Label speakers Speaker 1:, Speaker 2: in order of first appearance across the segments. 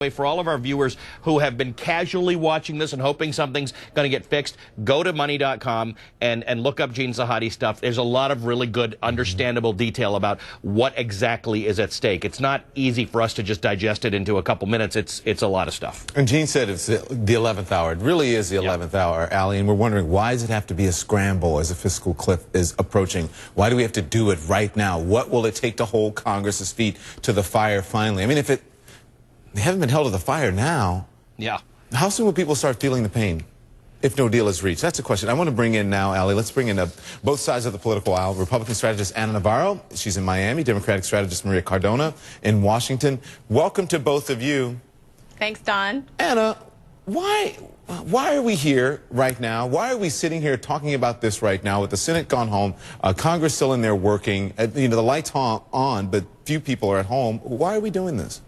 Speaker 1: For all of our viewers who have been casually watching this and hoping something's going to get fixed, go to money.com and look up Gene Zahadi stuff. There's a lot of really good, understandable detail about what exactly is at stake. It's not easy for us to just digest it into a couple minutes. It's a lot of stuff.
Speaker 2: And Gene said it's the 11th hour. It really is the 11th hour, Allie, and we're wondering, why does it have to be a scramble as a fiscal cliff is approaching? Why do we have to do it right now? What will it take to hold Congress's feet to the fire finally? I mean, if they haven't been held to the fire now.
Speaker 1: Yeah.
Speaker 2: How soon will people start feeling the pain if no deal is reached? That's a question. I want to bring in now, Allie, let's bring in both sides of the political aisle. Republican strategist Ana Navarro, she's in Miami. Democratic strategist Maria Cardona in Washington. Welcome to both of you.
Speaker 3: Thanks, Don.
Speaker 2: Ana, why are we here right now? Why are we sitting here talking about this right now with the Senate gone home, Congress still in there working, the lights on, but few people are at home? Why are we doing this?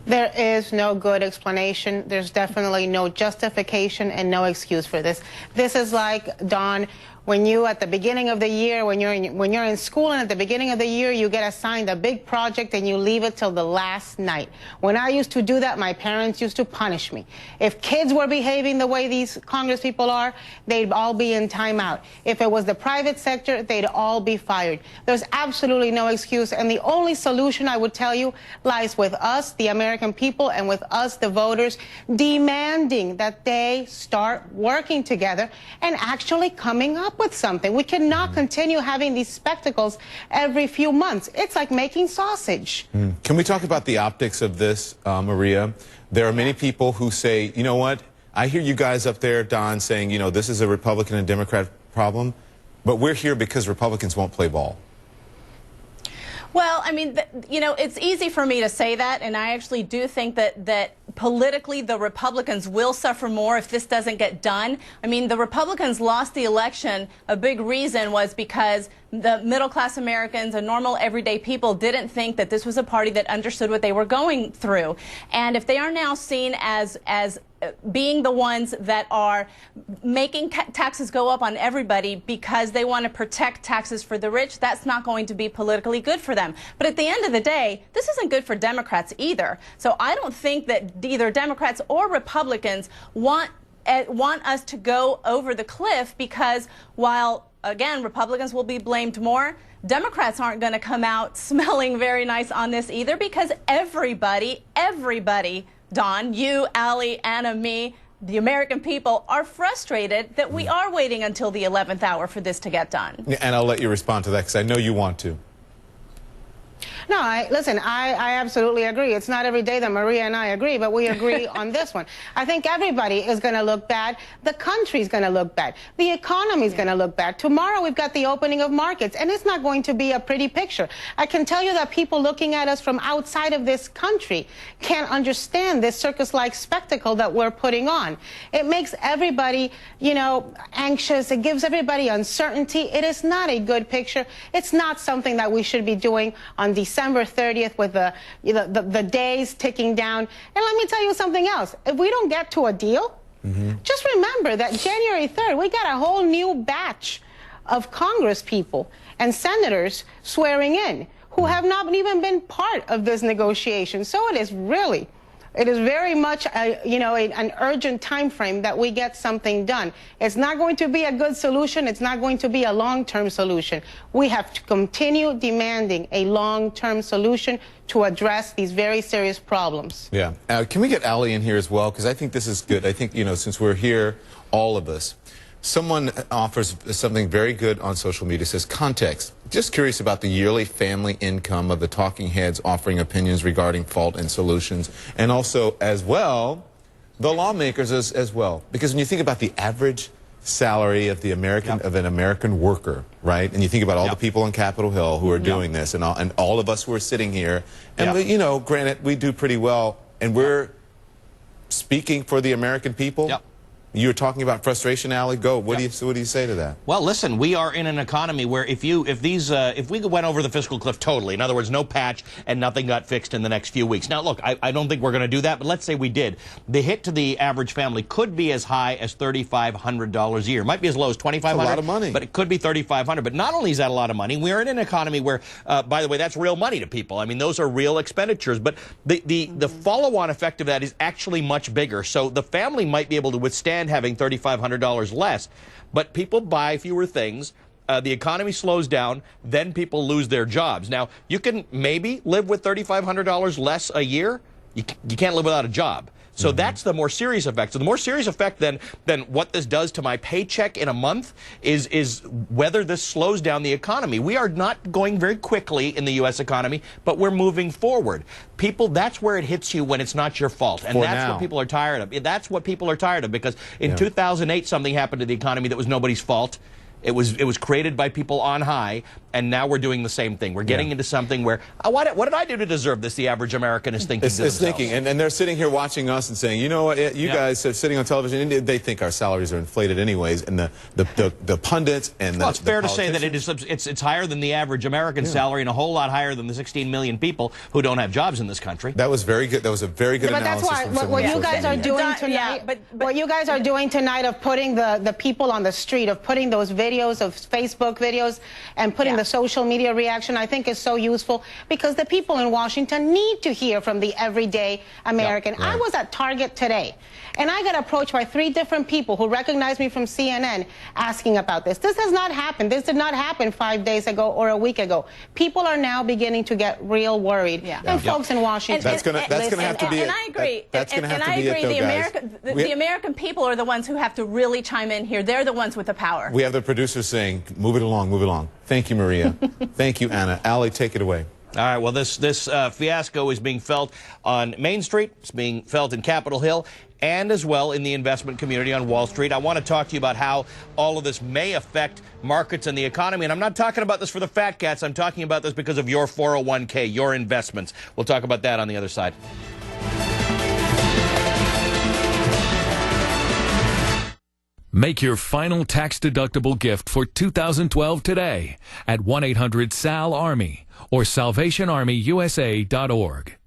Speaker 4: There is no good explanation. There's definitely no justification and no excuse for this. This is like, Don, when you at the beginning of the year, when you're in school and at the beginning of the year you get assigned a big project and you leave it till the last night. When I used to do that, my parents used to punish me. If kids were behaving the way these Congress people are, they'd all be in timeout. If it was the private sector, they'd all be fired. There's absolutely no excuse, and the only solution, I would tell you, lies with us, the American people, and with us, the voters, demanding that they start working together and actually coming up with something. We cannot continue having these spectacles every few months. It's like making sausage.
Speaker 2: Can we talk about the optics of this, Maria? There are many people who say, you know what, I hear you guys up there, Don, saying, you know, this is a Republican and Democrat problem, but we're here because Republicans won't play ball.
Speaker 3: Well, I mean, you know, it's easy for me to say that, and I actually do think that politically the Republicans will suffer more if this doesn't get done. I mean, the Republicans lost the election. A big reason was because the middle-class Americans and normal everyday people didn't think that this was a party that understood what they were going through. And if they are now seen as being the ones that are making taxes go up on everybody because they want to protect taxes for the rich, that's not going to be politically good for them. But at the end of the day, this isn't good for Democrats either. So I don't think that either Democrats or Republicans want us to go over the cliff, because while, again, Republicans will be blamed more, Democrats aren't going to come out smelling very nice on this either, because everybody, Don, you, Allie, Anna, me, the American people are frustrated that we are waiting until the 11th hour for this to get done.
Speaker 2: And I'll let you respond to that, because I know you want to.
Speaker 4: No, listen, I absolutely agree. It's not every day that Maria and I agree, but we agree on this one. I think everybody is going to look bad. The country's going to look bad. The economy's going to look bad. Tomorrow we've got the opening of markets, and it's not going to be a pretty picture. I can tell you that people looking at us from outside of this country can't understand this circus-like spectacle that we're putting on. It makes everybody, you know, anxious. It gives everybody uncertainty. It is not a good picture. It's not something that we should be doing on December 30th with the days ticking down. And let me tell you something else. If we don't get to a deal, just remember that January 3rd, we got a whole new batch of Congress people and senators swearing in who have not even been part of this negotiation. So it is very much an urgent time frame that we get something done. It's not going to be a good solution. It's not going to be a long-term solution. We have to continue demanding a long-term solution to address these very serious problems.
Speaker 2: Yeah. Can we get Allie in here as well? Because I think this is good. I think, you know, since we're here, all of us, someone offers something very good on social media, says context. Just curious about the yearly family income of the talking heads offering opinions regarding fault and solutions, and also as well the lawmakers as well. Because when you think about the average salary of the an American worker, right? And you think about all the people on Capitol Hill who are doing this, and all of us who are sitting here, and we, you know, granted we do pretty well, and we're speaking for the American people. You were talking about frustration, Allie. Go. What do you say to that?
Speaker 1: Well, listen, we are in an economy where if we went over the fiscal cliff totally, in other words, no patch and nothing got fixed in the next few weeks. Now, look, I don't think we're going to do that, but let's say we did. The hit to the average family could be as high as $3,500 a year. It might be as low as $2,500.
Speaker 2: That's a lot of money.
Speaker 1: But it could be $3,500. But not only is that a lot of money, we are in an economy where, by the way, that's real money to people. I mean, those are real expenditures. But the follow-on effect of that is actually much bigger. So the family might be able to withstand having $3,500 less, but people buy fewer things. The economy slows down, then people lose their jobs. Now, you can maybe live with $3,500 less a year. You can't live without a job. So that's the more serious effect. So the more serious effect than what this does to my paycheck in a month is whether this slows down the economy. We are not going very quickly in the U.S. economy, but we're moving forward. People, that's where it hits you when it's not your fault. And that's what people are tired of. That's what people are tired of, because in 2008 something happened to the economy that was nobody's fault. It was created by people on high, and now we're doing the same thing. We're getting into something where, what did I do to deserve this? The average American is thinking to themselves.
Speaker 2: Thinking, and they're sitting here watching us and saying, you know what, you guys are sitting on television, and they think our salaries are inflated anyways, and the pundits and
Speaker 1: well, it's fair to say that it's higher than the average American salary and a whole lot higher than the 16 million people who don't have jobs in this country.
Speaker 2: That was very good. That was a very good analysis.
Speaker 4: But that's why what you guys are doing tonight, what you guys are doing tonight of putting the people on the street, of putting those videos of Facebook videos and putting the social media reaction, I think is so useful, because the people in Washington need to hear from the everyday American. I was at Target today, and I got approached by 3 different people who recognized me from CNN asking about this. This has not happened. This did not happen 5 days ago or a week ago. People are now beginning to get real worried. And folks in Washington.
Speaker 2: That's going to have to be it.
Speaker 3: And I agree.
Speaker 2: That's going to have to be it, though,
Speaker 3: the American people are the ones who have to really chime in here. They're the ones with the power.
Speaker 2: We have the producers saying, move it along, move it along. Thank you, Maria. Thank you, Anna. Allie, take it away.
Speaker 1: All right, well, this fiasco is being felt on Main Street. It's being felt in Capitol Hill and as well in the investment community on Wall Street. I want to talk to you about how all of this may affect markets and the economy. And I'm not talking about this for the fat cats. I'm talking about this because of your 401k, your investments. We'll talk about that on the other side.
Speaker 5: Make your final tax-deductible gift for 2012 today at 1-800-SAL-ARMY or SalvationArmyUSA.org.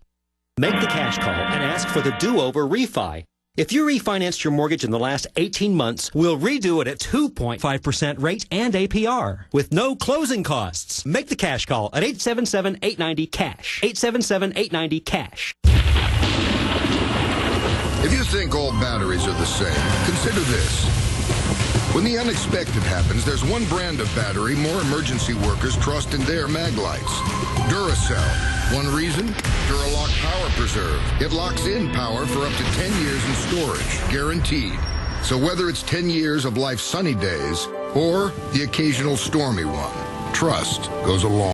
Speaker 6: Make the cash call and ask for the do-over refi. If you refinanced your mortgage in the last 18 months, we'll redo it at 2.5% rate and APR with no closing costs. Make the cash call at 877-890-CASH. 877-890-CASH.
Speaker 7: If you think all batteries are the same, consider this. When the unexpected happens, there's one brand of battery more emergency workers trust in their mag lights. Duracell. One reason? Duralock Power Preserve. It locks in power for up to 10 years in storage, guaranteed. So whether it's 10 years of life's sunny days or the occasional stormy one, trust goes a long